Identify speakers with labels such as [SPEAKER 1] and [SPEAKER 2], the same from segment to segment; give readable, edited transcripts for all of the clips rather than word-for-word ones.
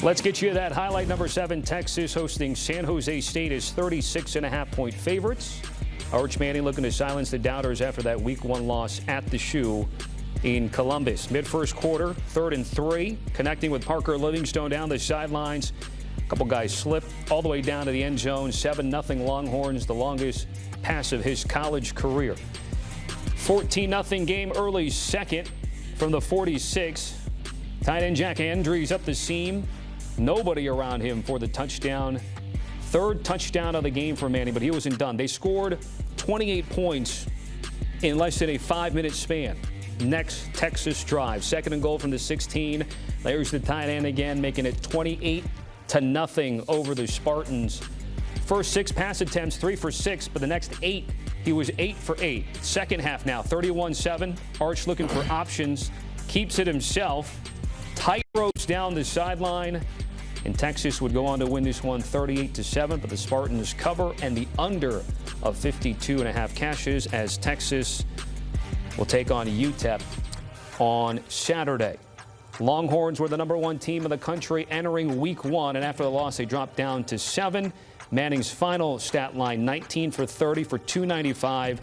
[SPEAKER 1] Let's get you that highlight. Number 7, Texas hosting San Jose State as 36.5-point favorites. Arch Manning looking to silence the doubters after that Week 1 loss at the Shoe in Columbus. Mid-first quarter, 3rd and 3, connecting with Parker Livingstone down the sidelines. A couple guys slipped all the way down to the end zone. 7-0 Longhorns, the longest pass of his college career. 14-0 game early second from the 46. Tight end Jack Andrews up the seam. Nobody around him for the touchdown. 3rd touchdown of the game for Manning, but he wasn't done. They scored 28 points in less than a 5-minute span. Next Texas drive. 2nd and goal from the 16. There's the tight end again, making it 28-0 over the Spartans. First 6 pass attempts, 3 for 6, but the next 8, he was 8 for 8. Second half now, 31-7. Arch looking for options, keeps it himself. Tight ropes down the sideline. And Texas would go on to win this one 38-7, but the Spartans cover and the under of 52.5 cashes as Texas will take on UTEP on Saturday. Longhorns were the number 1 team in the country entering Week 1, and after the loss, they dropped down to 7. Manning's final stat line, 19 for 30 for 295.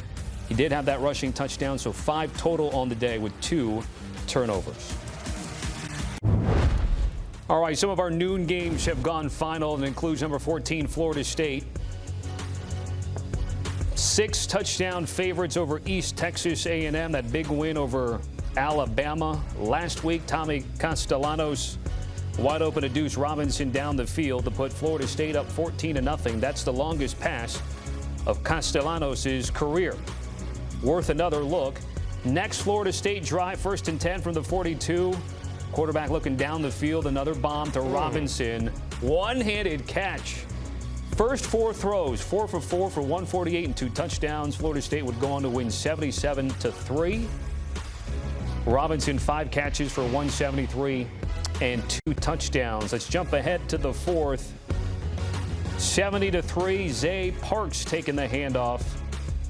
[SPEAKER 1] He did have that rushing touchdown, so 5 total on the day with 2 turnovers. All right, some of our noon games have gone final, and includes number 14, Florida State. 6 touchdown favorites over East Texas A&M, that big win over Alabama last week. Tommy Castellanos wide open to Deuce Robinson down the field to put Florida State up 14-0. That's the longest pass of Castellanos' career. Worth another look. Next Florida State drive, 1st and 10 from the 42. Quarterback looking down the field, another bomb to Robinson. One-handed catch. First 4 throws, 4 for 4 for 148 and 2 touchdowns. Florida State would go on to win 77-3. Robinson 5 catches for 173 and 2 touchdowns. Let's jump ahead to the 4th. 70-3. Zay Parks taking the handoff.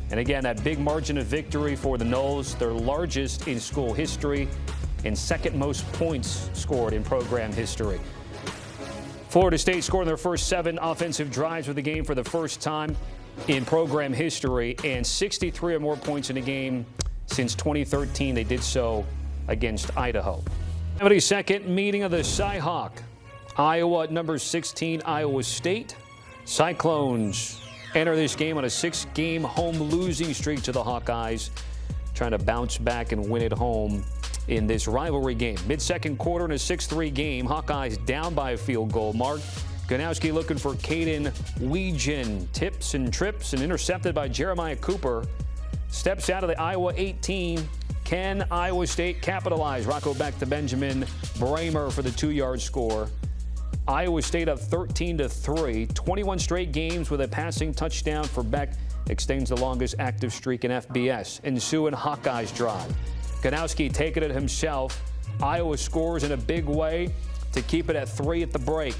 [SPEAKER 1] And again, that big margin of victory for the Noles, their largest in school history and 2nd most points scored in program history. Florida State scored their first 7 offensive drives of the game for the first time in program history, and 63 or more points in a game since 2013. They did so against Idaho. 72nd meeting of the Cy-Hawk. Iowa at number 16, Iowa State. Cyclones enter this game on a 6-game home losing streak to the Hawkeyes, trying to bounce back and win at home in this rivalry game. Mid-second quarter in a 6-3 game, Hawkeyes down by a field goal. Mark Ganowski looking for Caden Weegen. Tips and trips and intercepted by Jeremiah Cooper. Steps out of the Iowa 18. Can Iowa State capitalize? Rocco back to Benjamin Bramer for the 2-yard score. Iowa State up 13-3. 21 straight games with a passing touchdown for Beck. Extends the longest active streak in FBS. Ensuing Hawkeyes drive. Ganowski taking it himself. Iowa scores in a big way to keep it at 3 at the break.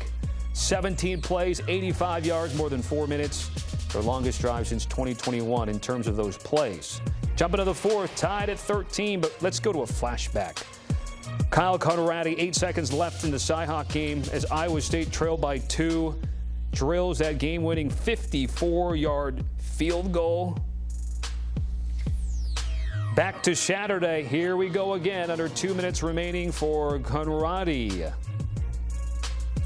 [SPEAKER 1] 17 plays, 85 yards, more than 4 minutes. Their longest drive since 2021 in terms of those plays. Jumping to the 4th, tied at 13, but let's go to a flashback. Kyle Conradi, 8 seconds left in the Cy-Hawk game as Iowa State trailed by 2. Drills that game-winning 54-yard field goal. Back to Saturday. Here we go again. Under 2 minutes remaining for Conradi.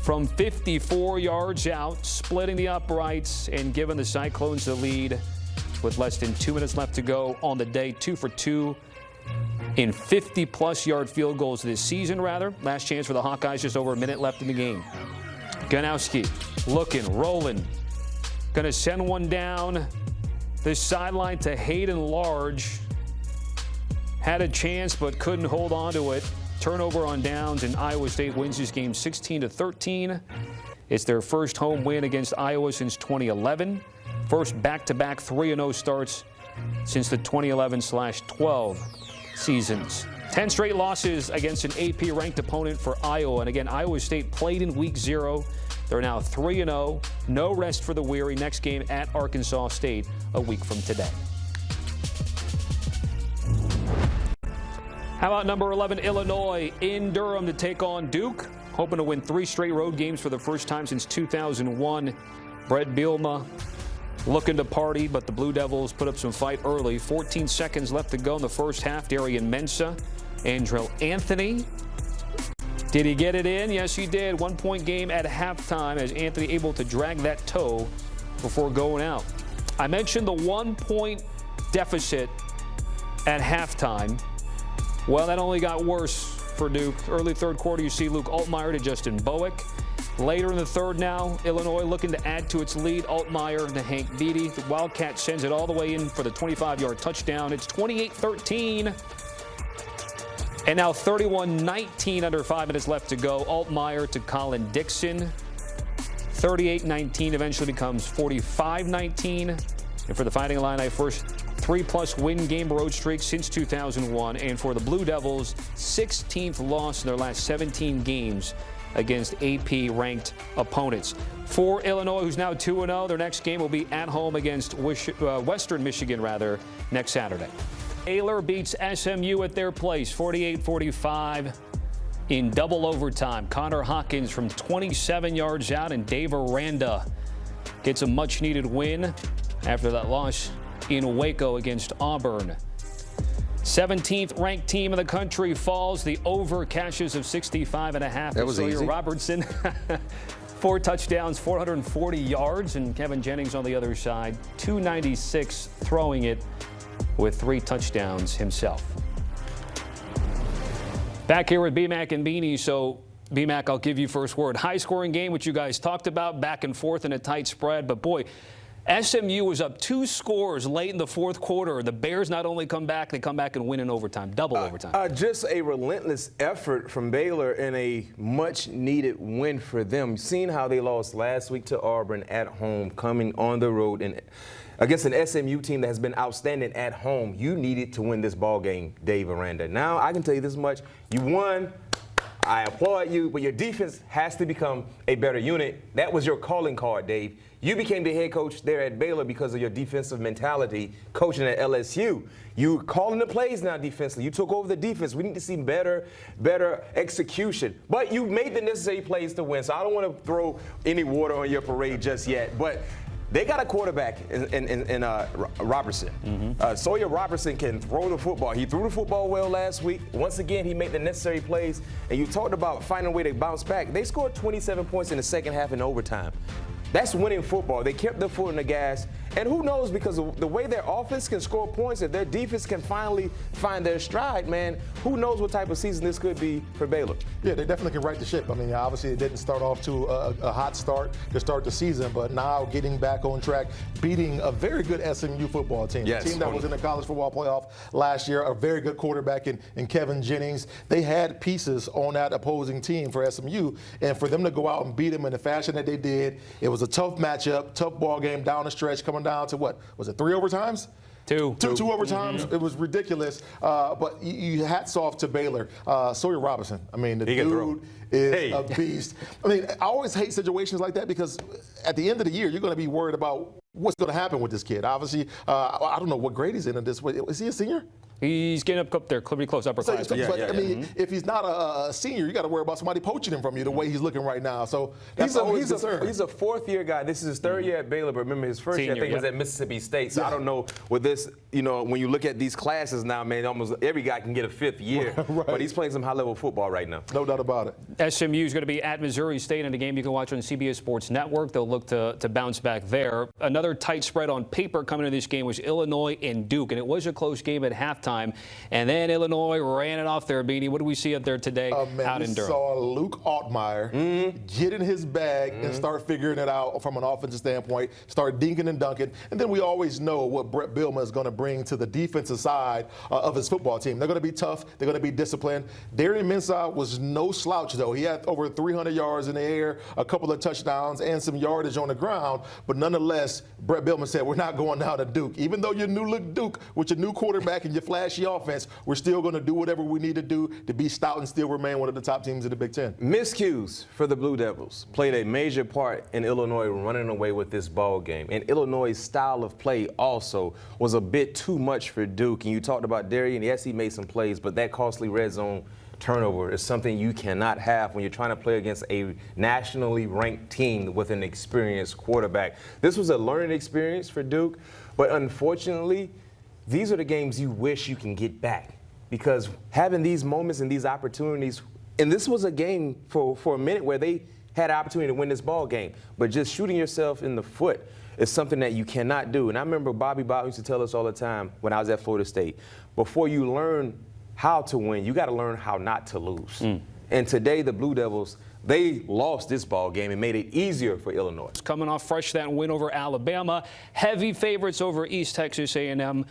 [SPEAKER 1] From 54 yards out, splitting the uprights and giving the Cyclones the lead with less than 2 minutes left to go on the day. 2 for 2 in 50-plus yard field goals this season, rather. Last chance for the Hawkeyes, just over a minute left in the game. Ganowski looking, rolling. Going to send one down the sideline to Hayden Large. Had a chance but couldn't hold on to it. Turnover on downs, and Iowa State wins this game 16-13. It's their first home win against Iowa since 2011. First back-to-back 3-0 starts since the 2011/12 seasons. 10 straight losses against an AP-ranked opponent for Iowa. And again, Iowa State played in Week 0. They're now 3-0. No rest for the weary. Next game at Arkansas State a week from today. How about number 11, Illinois in Durham to take on Duke? hoping to win 3 straight road games for the first time since 2001. Brett Bielema looking to party, but the Blue Devils put up some fight early. 14 seconds left to go in the first half. Darian Mensah, Andrell Anthony. Did he get it in? Yes, he did. 1-point game at halftime as Anthony able to drag that toe before going out. I mentioned the 1-point deficit at halftime. Well, that only got worse for Duke. Early third quarter, you see Luke Altmaier to Justin Bowick. Later in the third now, Illinois looking to add to its lead. Altmaier to Hank Beatty. The Wildcat sends it all the way in for the 25-yard touchdown. It's 28-13. And now 31-19 under 5 minutes left to go. Altmaier to Colin Dixon. 38-19 eventually becomes 45-19. And for the Fighting Illini, first 3-plus win game road streak since 2001. And for the Blue Devils, 16th loss in their last 17 games against AP-ranked opponents. For Illinois, who's now 2-0, their next game will be at home against Western Michigan, next Saturday. Baylor beats SMU at their place, 48-45 in double overtime. Connor Hawkins from 27 yards out, and Dave Aranda gets a much-needed win after that loss in Waco against Auburn. 17th ranked team in the country falls. The over cashes of 65.5.
[SPEAKER 2] That was
[SPEAKER 1] Sawyer
[SPEAKER 2] easy.
[SPEAKER 1] Robertson, 4 touchdowns, 440 yards, and Kevin Jennings on the other side, 296 throwing it with 3 touchdowns himself. Back here with BMAC and Beanie. So, BMAC, I'll give you first word. High-scoring game, which you guys talked about, back and forth in a tight spread. But, boy, SMU was up 2 scores late in the fourth quarter. The Bears not only come back, they come back and win in overtime, double overtime.
[SPEAKER 2] Just a relentless effort from Baylor and a much-needed win for them. Seeing how they lost last week to Auburn at home, coming on the road and against an SMU team that has been outstanding at home, you needed to win this ball game, Dave Aranda. Now, I can tell you this much. You won. I applaud you, but your defense has to become a better unit. That was your calling card, Dave. You became the head coach there at Baylor because of your defensive mentality coaching at LSU. You're calling the plays now defensively. You took over the defense. We need to see better execution. But you made the necessary plays to win, so I don't want to throw any water on your parade just yet. But they got a quarterback in Robertson. Sawyer Robertson can throw the football. He threw the football well last week. Once again, he made the necessary plays. And you talked about finding a way to bounce back. They scored 27 points in the second half in overtime. That's winning football. They kept their foot on the gas. And who knows, because of the way their offense can score points, if their defense can finally find their stride, man, who knows what type of season this could be for Baylor.
[SPEAKER 3] Yeah, they definitely can right the ship. I mean, obviously it didn't start off to a hot start to start the season, but now getting back on track, beating a very good SMU football team.
[SPEAKER 2] Yes,
[SPEAKER 3] a team that was in the college football playoff last year, a very good quarterback in Kevin Jennings. They had pieces on that opposing team for SMU, and for them to go out and beat them in the fashion that they did, it was a tough matchup, tough ball game down the stretch, coming down to what? Was it 3 overtimes? Two overtimes. It was ridiculous. But you hats off to Baylor. Sawyer Robertson. I mean, the dude is a beast. I mean, I always hate situations like that because at the end of the year, you're going to be worried about what's going to happen with this kid. Obviously, I don't know what grade he's in at this. Is he a senior?
[SPEAKER 1] He's getting up there, pretty close, upper class.
[SPEAKER 3] I mean, if he's not a senior, you got to worry about somebody poaching him from you the way he's looking right now. So that's always a concern.
[SPEAKER 2] He's a fourth-year guy. This is his 3rd year at Baylor, but remember his first year, I think, was at Mississippi State. So I don't know with this, when you look at these classes now, man, almost every guy can get a 5th year. Right. But he's playing some high-level football right now.
[SPEAKER 3] No doubt about it.
[SPEAKER 1] SMU is going to be at Missouri State in a game you can watch on CBS Sports Network. They'll look to bounce back there. Another tight spread on paper coming into this game was Illinois and Duke, and it was a close game at halftime. And then Illinois ran it off there, Beanie. What do we see up there today out in Durham?
[SPEAKER 3] We saw Luke Altmaier get in his bag and start figuring it out from an offensive standpoint, start dinking and dunking. And then we always know what Brett Bielema is going to bring to the defensive side of his football team. They're going to be tough. They're going to be disciplined. Darian Mensah was no slouch, though. He had over 300 yards in the air, a couple of touchdowns, and some yardage on the ground. But nonetheless, Brett Bielema said, we're not going down to Duke. Even though you're new-look Duke with your new quarterback and your flashy offense, we're still going to do whatever we need to do to be stout and still remain one of the top teams in the Big Ten.
[SPEAKER 2] Miscues for the Blue Devils played a major part in Illinois running away with this ball game. And Illinois' style of play also was a bit too much for Duke. And you talked about Darian. Yes, he made some plays, but that costly red zone turnover is something you cannot have when you're trying to play against a nationally ranked team with an experienced quarterback. This was a learning experience for Duke, but unfortunately, these are the games you wish you can get back, because having these moments and these opportunities, and this was a game for a minute where they had an opportunity to win this ball game, but just shooting yourself in the foot is something that you cannot do. And I remember Bobby Bowden used to tell us all the time when I was at Florida State, before you learn how to win, you got to learn how not to lose. And today, the Blue Devils, they lost this ball game and made it easier for Illinois.
[SPEAKER 1] Coming off fresh that win over Alabama, heavy favorites over East Texas A&M.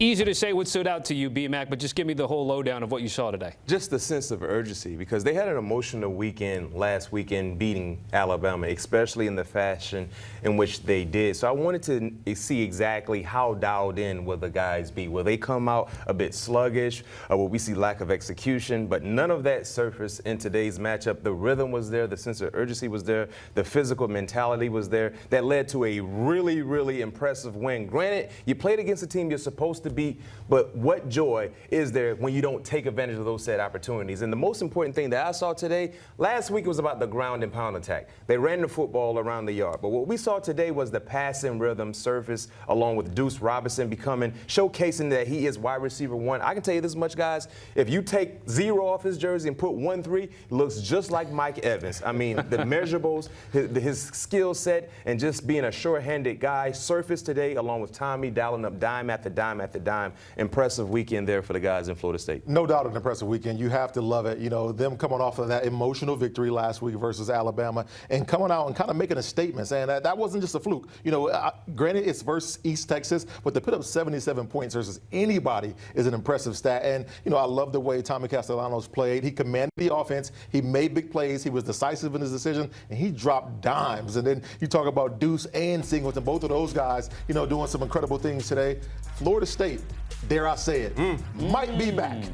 [SPEAKER 1] Easy to say what stood out to you, B-Mac, but just give me the whole lowdown of what you saw today.
[SPEAKER 2] Just the sense of urgency, because they had an emotional weekend last weekend beating Alabama, especially in the fashion in which they did. So I wanted to see exactly how dialed in will the guys be. Will they come out a bit sluggish, or will we see lack of execution? But none of that surfaced in today's matchup. The rhythm was there, the sense of urgency was there, the physical mentality was there. That led to a really, really impressive win. Granted, you played against a team you're supposed to beat, but what joy is there when you don't take advantage of those said opportunities? And the most important thing that I saw today, last week was about the ground and pound attack. They ran the football around the yard, but what we saw today was the passing rhythm surface, along with Deuce Robinson showcasing that he is wide receiver one. I can tell you this much, guys, if you take 0 off his jersey and put 1-3, it looks just like Mike Evans. I mean, the measurables, his skill set, and just being a sure-handed guy surfaced today, along with Tommy dialing up dime after dime after dime. Impressive weekend there for the guys in Florida State.
[SPEAKER 3] No doubt an impressive weekend. You have to love it. You know, them coming off of that emotional victory last week versus Alabama and coming out and kind of making a statement saying that wasn't just a fluke. You know, granted, it's versus East Texas, but to put up 77 points versus anybody is an impressive stat. And, you know, I love the way Tommy Castellanos played. He commanded the offense. He made big plays. He was decisive in his decision, and he dropped dimes. And then you talk about Deuce and Singleton, both of those guys, you know, doing some incredible things today. Florida State, dare I say it, might be back.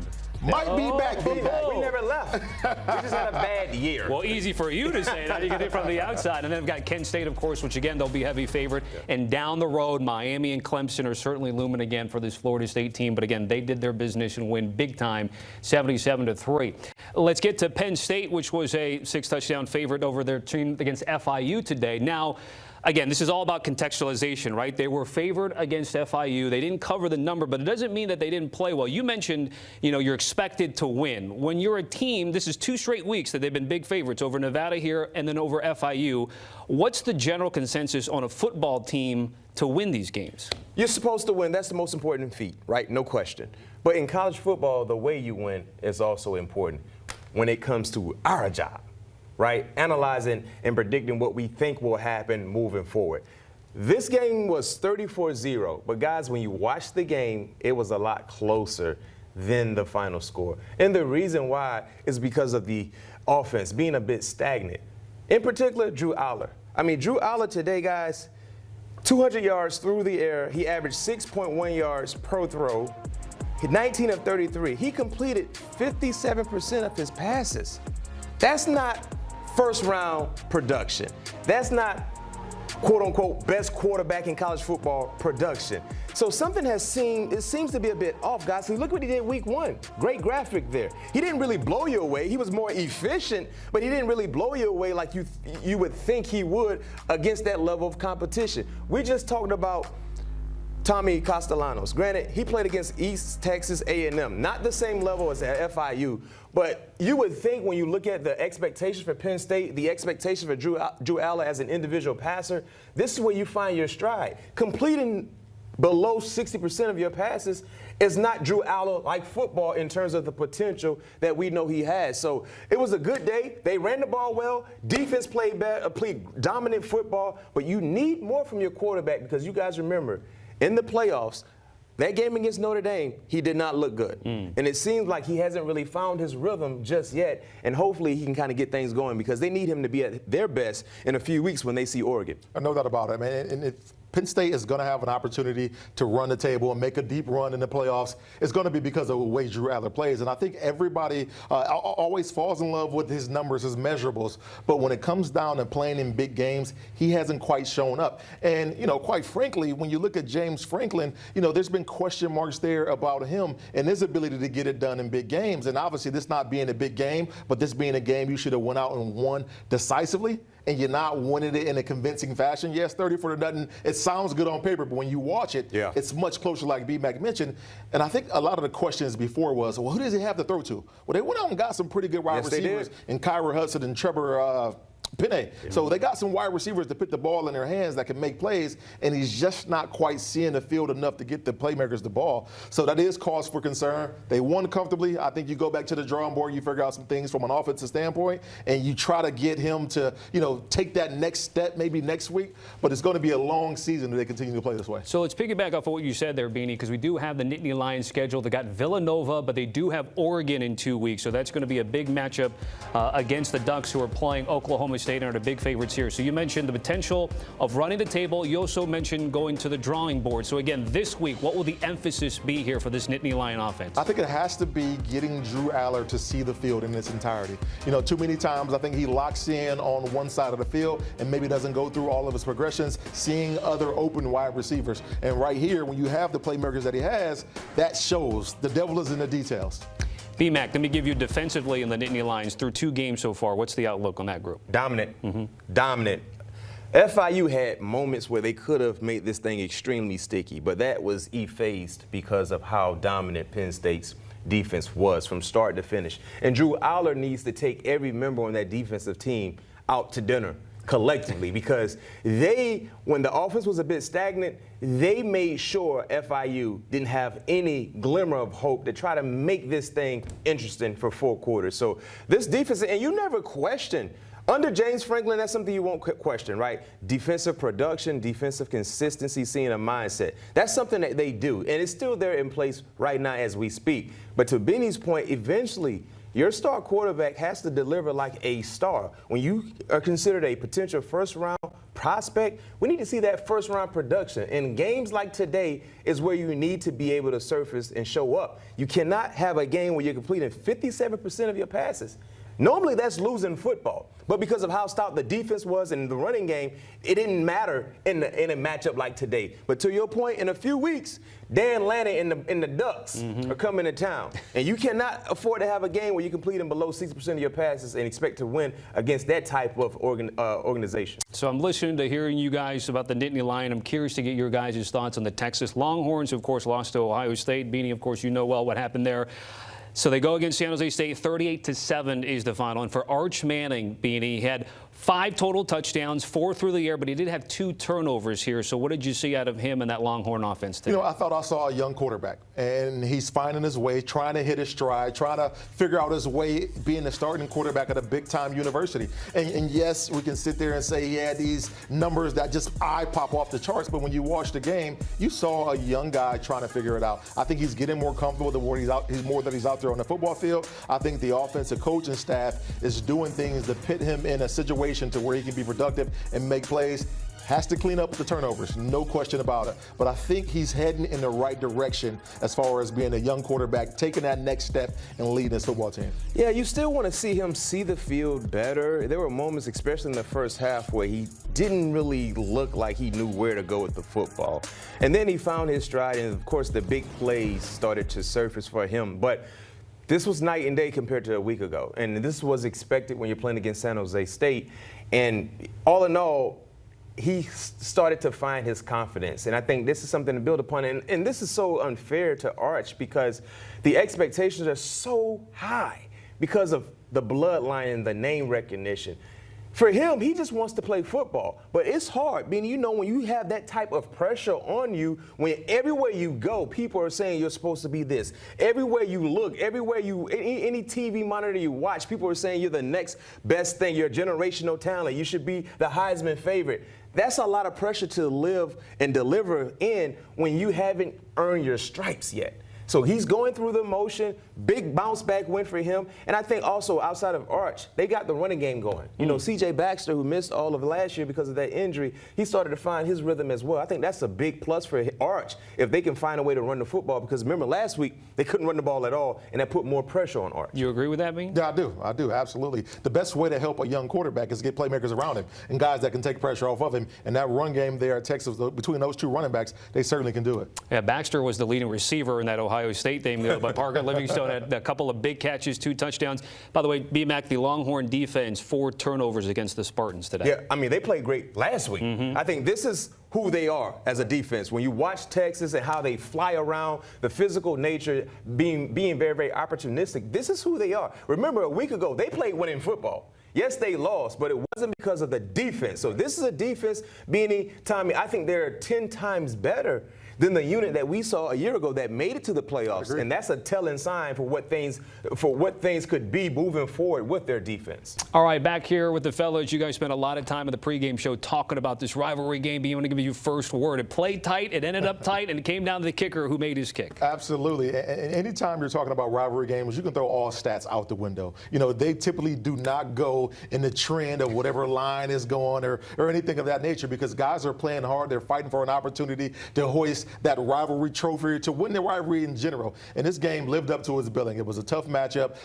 [SPEAKER 3] Might be back.
[SPEAKER 2] We never left. We just had a bad year.
[SPEAKER 1] Well, easy for you to say that. You get it from the outside. And then we've got Kent State, of course, which, again, they'll be heavy favorite. Yeah. And down the road, Miami and Clemson are certainly looming again for this Florida State team. But, again, they did their business and win big time, 77-3. Let's get to Penn State, which was a 6-touchdown favorite over their team against FIU today. Now, again, this is all about contextualization, right? They were favored against FIU. They didn't cover the number, but it doesn't mean that they didn't play well. You mentioned, you know, you're expected to win. When you're a team, this is 2 straight weeks that they've been big favorites over Nevada here and then over FIU. What's the general consensus on a football team to win these games?
[SPEAKER 2] You're supposed to win. That's the most important feat, right? No question. But in college football, the way you win is also important when it comes to our job. Right? Analyzing and predicting what we think will happen moving forward. This game was 34-0, but guys, when you watch the game, it was a lot closer than the final score. And the reason why is because of the offense being a bit stagnant. In particular, Drew Aller. I mean, Drew Aller today, guys, 200 yards through the air. He averaged 6.1 yards per throw. 19 of 33. He completed 57% of his passes. That's not first-round production. That's not, quote-unquote, best quarterback in college football production. So something it seems to be a bit off, guys. So look what he did week 1. Great graphic there. He didn't really blow you away. He was more efficient, but he didn't really blow you away like you would think he would against that level of competition. We just talked about Tommy Castellanos. Granted, he played against East Texas A&M, not the same level as at FIU, but you would think when you look at the expectations for Penn State, the expectation for Drew Aller as an individual passer, this is where you find your stride. Completing below 60% of your passes is not Drew Aller-like football in terms of the potential that we know he has. So it was a good day. They ran the ball well. Defense played dominant football, but you need more from your quarterback because you guys remember, in the playoffs, that game against Notre Dame, he did not look good. And it seems like he hasn't really found his rhythm just yet, and hopefully he can kind of get things going because they need him to be at their best in a few weeks when they see Oregon.
[SPEAKER 3] No doubt about it, man. And Penn State is going to have an opportunity to run the table and make a deep run in the playoffs. It's going to be because of the way Drew Aller plays. And I think everybody always falls in love with his numbers, his measurables. But when it comes down to playing in big games, he hasn't quite shown up. And, quite frankly, when you look at James Franklin, there's been question marks there about him and his ability to get it done in big games. And obviously, this not being a big game, but this being a game you should have went out and won decisively, and you're not winning it in a convincing fashion. Yes, 30-0. It sounds good on paper, but when you watch it, it's much closer, like B-Mac mentioned. And I think a lot of the questions before was, well, who does he have to throw to? Well, they went out and got some pretty good wide receivers in Kyra Hudson and Trevor Penny. So they got some wide receivers to put the ball in their hands that can make plays, and he's just not quite seeing the field enough to get the playmakers the ball. So that is cause for concern. They won comfortably. I think you go back to the drawing board, you figure out some things from an offensive standpoint, and you try to get him to, take that next step maybe next week. But it's going to be a long season if they continue to play this way.
[SPEAKER 1] So let's piggyback off of what you said there, Beanie, because we do have the Nittany Lions schedule. They got Villanova, but they do have Oregon in 2 weeks. So that's going to be a big matchup against the Ducks, who are playing Oklahoma State and are the big favorites here. So you mentioned the potential of running the table. You also mentioned going to the drawing board. So again, this week, what will the emphasis be here for this Nittany Lion offense?
[SPEAKER 3] I think it has to be getting Drew Aller to see the field in its entirety. Too many times I think he locks in on one side of the field and maybe doesn't go through all of his progressions, seeing other open wide receivers. And right here, when you have the playmakers that he has, that shows. The devil is in the details.
[SPEAKER 1] B-Mac, let me give you defensively in the Nittany Lions through 2 games so far. What's the outlook on that group?
[SPEAKER 2] Dominant. Dominant. FIU had moments where they could have made this thing extremely sticky, but that was effaced because of how dominant Penn State's defense was from start to finish. And Drew Aller needs to take every member on that defensive team out to dinner collectively, because when the offense was a bit stagnant, they made sure FIU didn't have any glimmer of hope to try to make this thing interesting for 4 quarters. So this defense, and you never question, under James Franklin, that's something you won't question, right? Defensive production, defensive consistency, seeing a mindset. That's something that they do, and it's still there in place right now as we speak. But to Benny's point, eventually, your star quarterback has to deliver like a star. When you are considered a potential first-round prospect, we need to see that first-round production. And games like today is where you need to be able to surface and show up. You cannot have a game where you're completing 57% of your passes. Normally, that's losing football. But because of how stout the defense was in the running game, it didn't matter in a matchup like today. But to your point, in a few weeks, Dan Lanning and the Ducks are coming to town. And you cannot afford to have a game where you're completing below 60% of your passes and expect to win against that type of organization.
[SPEAKER 1] So I'm listening to hearing you guys about the Nittany Lion. I'm curious to get your guys' thoughts on the Texas Longhorns, of course, lost to Ohio State. Beanie, of course, you know well what happened there. So they go against San Jose State. 38-7 is the final. And for Arch Manning, Beanie, he had 5 total touchdowns, 4 through the air, but he did have 2 turnovers here. So what did you see out of him and that Longhorn offense today?
[SPEAKER 3] I thought I saw a young quarterback, and he's finding his way, trying to hit his stride, trying to figure out his way being the starting quarterback at a big-time university. And yes, we can sit there and say he had these numbers that just eye-pop off the charts, but when you watch the game, you saw a young guy trying to figure it out. I think he's getting more comfortable the more he's out there on the football field. I think the offensive coaching staff is doing things to put him in a situation to where he can be productive and make plays. Has to clean up the turnovers, no question about it. But I think he's heading in the right direction as far as being a young quarterback, taking that next step and leading his football team.
[SPEAKER 2] Yeah, you still want to see him see the field better. There were moments, especially in the first half, where he didn't really look like he knew where to go with the football. And then he found his stride, and of course the big plays started to surface for him. But this was night and day compared to a week ago. And this was expected when you're playing against San Jose State. And all in all, he started to find his confidence. And I think this is something to build upon. And this is so unfair to Arch because the expectations are so high because of the bloodline and the name recognition. For him, he just wants to play football. But it's hard, when you have that type of pressure on you, when everywhere you go, people are saying you're supposed to be this. Everywhere you look, any TV monitor you watch, people are saying you're the next best thing. You're a generational talent. You should be the Heisman favorite. That's a lot of pressure to live and deliver in when you haven't earned your stripes yet. So he's going through the motion, Big bounce back win for him. And I think also outside of Arch, they got the running game going. You know, C.J. Baxter, who missed all of last year because of that injury, he started to find his rhythm as well. I think that's a big plus for Arch if they can find a way to run the football, because remember last week they couldn't run the ball at all, and that put more pressure on Arch.
[SPEAKER 1] You agree with that, Bean?
[SPEAKER 3] Yeah, I do, absolutely. The best way to help a young quarterback is to get playmakers around him and guys that can take pressure off of him. And that run game there at Texas, between those two running backs, they certainly can do it.
[SPEAKER 1] Yeah, Baxter was the leading receiver in that Ohio State game, but Parker Livingstone had a couple of big catches, 2 touchdowns. By the way, B-Mac, the Longhorn defense, 4 turnovers against the Spartans today.
[SPEAKER 2] Yeah, I mean, they played great last week. I think this is who they are as a defense. When you watch Texas and how they fly around, the physical nature, being very, very opportunistic, this is who they are. Remember, a week ago, they played winning football. Yes, they lost, but it wasn't because of the defense. So this is a defense, Beanie, Tommy, I think they're 10 times better than the unit that we saw a year ago that made it to the playoffs. And that's a telling sign for what things could be moving forward with their defense.
[SPEAKER 1] All right, back here with the fellows. You guys spent a lot of time in the pregame show talking about this rivalry game. Being able to give you first word. It played tight, it ended up tight, and it came down to the kicker who made his kick.
[SPEAKER 3] Absolutely. And anytime you're talking about rivalry games, you can throw all stats out the window. You know, they typically do not go in the trend of whatever line is going or anything of that nature, because guys are playing hard. They're fighting for an opportunity to hoist that rivalry trophy, to win the rivalry in general. And this game lived up to its billing. It was a tough matchup.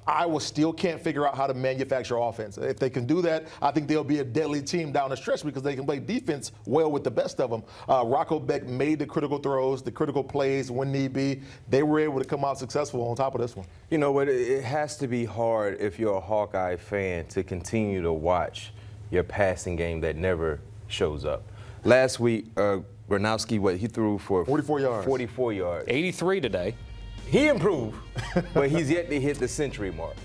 [SPEAKER 3] Iowa still can't figure out how to manufacture offense. If they can do that, I think they'll be a deadly team down the stretch, because they can play defense well with the best of them. Rocco Beck made the critical throws, the critical plays when need be. They were able to come out successful on top of this one.
[SPEAKER 2] You know what? It has to be hard if you're a Hawkeye fan to continue to watch your passing game that never shows up. Last week, Gronowski, he threw for
[SPEAKER 3] 44 yards.
[SPEAKER 2] 44 yards.
[SPEAKER 1] 83 today.
[SPEAKER 2] He improved, but he's yet to hit the century mark.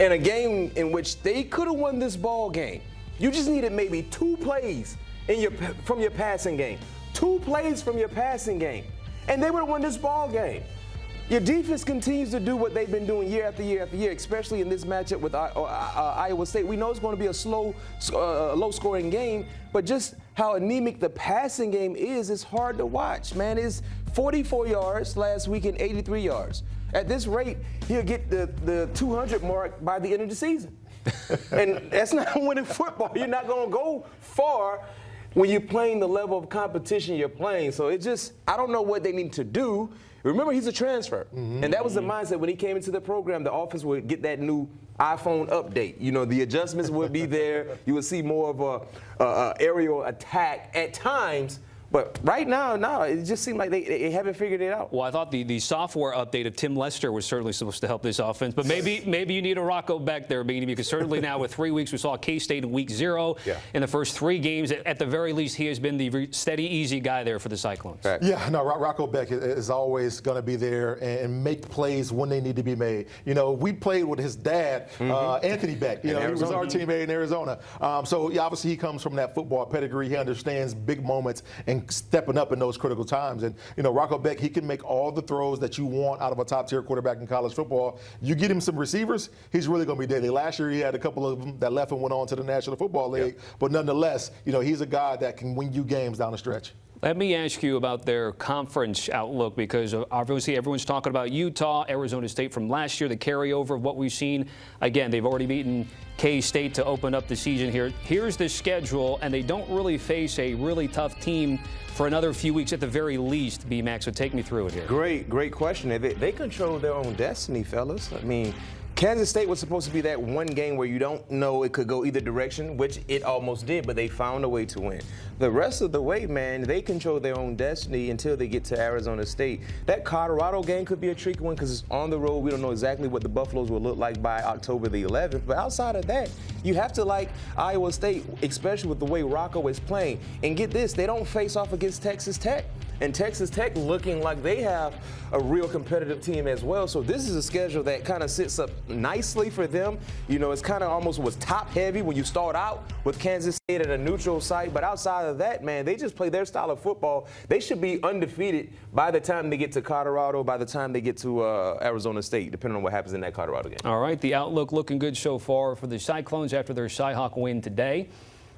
[SPEAKER 2] In a game in which they could have won this ball game, you just needed maybe 2 plays from your passing game. 2 plays from your passing game, and they would have won this ball game. Your defense continues to do what they've been doing year after year after year, especially in this matchup with Iowa State. We know it's going to be a low-scoring game, but just how anemic the passing game is, it's hard to watch, man. It's 44 yards last week and 83 yards. At this rate, he'll get the 200 mark by the end of the season. And that's not winning football. You're not going to go far when you're playing the level of competition you're playing. So I don't know what they need to do. Remember, he's a transfer. And that was the mindset when he came into the program. The offense would get that new iPhone update. You know, the adjustments would be there. You would see more of a aerial attack at times. But right now, no, it just seemed like they haven't figured it out.
[SPEAKER 1] Well, I thought the software update of Tim Lester was certainly supposed to help this offense, but maybe you need a Rocco back there, Beanie, because certainly now with 3 weeks, we saw K-State in week 0.
[SPEAKER 2] Yeah.
[SPEAKER 1] In the first 3 games, at the very least, he has been the steady, easy guy there for the Cyclones.
[SPEAKER 2] Right.
[SPEAKER 3] Yeah, no, Rocco Beck is always going to be there and make plays when they need to be made. You know, we played with his dad, Anthony Beck. You know, he was our teammate in Arizona. So yeah, obviously he comes from that football pedigree. He understands big moments and stepping up in those critical times. And, you know, Rocco Beck, he can make all the throws that you want out of a top-tier quarterback in college football. You get him some receivers, he's really going to be deadly. Last year, he had a couple of them that left and went on to the National Football League. Yeah. But nonetheless, you know, he's a guy that can win you games down the stretch.
[SPEAKER 1] Let me ask you about their conference outlook, because obviously everyone's talking about Utah, Arizona State from last year, the carryover of what we've seen. Again, they've already beaten K-State to open up the season here. Here's the schedule, and they don't really face a really tough team for another few weeks at the very least. B-Max, so take me through it here.
[SPEAKER 2] Great question. They control their own destiny, fellas. I mean, Kansas State was supposed to be that one game where you don't know it could go either direction, which it almost did, but they found a way to win. The rest of the way, man, they control their own destiny until they get to Arizona State. That Colorado game could be a tricky one because it's on the road. We don't know exactly what the Buffaloes will look like by October the 11th. But outside of that, you have to like Iowa State, especially with the way Rocco is playing. And get this, they don't face off against Texas Tech. And Texas Tech looking like they have a real competitive team as well. So this is a schedule that kind of sits up nicely for them. You know, it's kind of almost was top heavy when you start out with Kansas State at a neutral site. But outside of that, man, they just play their style of football. They should be undefeated by the time they get to Colorado, by the time they get to Arizona State, depending on what happens in that Colorado game.
[SPEAKER 1] All right, the outlook looking good so far for the Cyclones after their Cyhawk win today.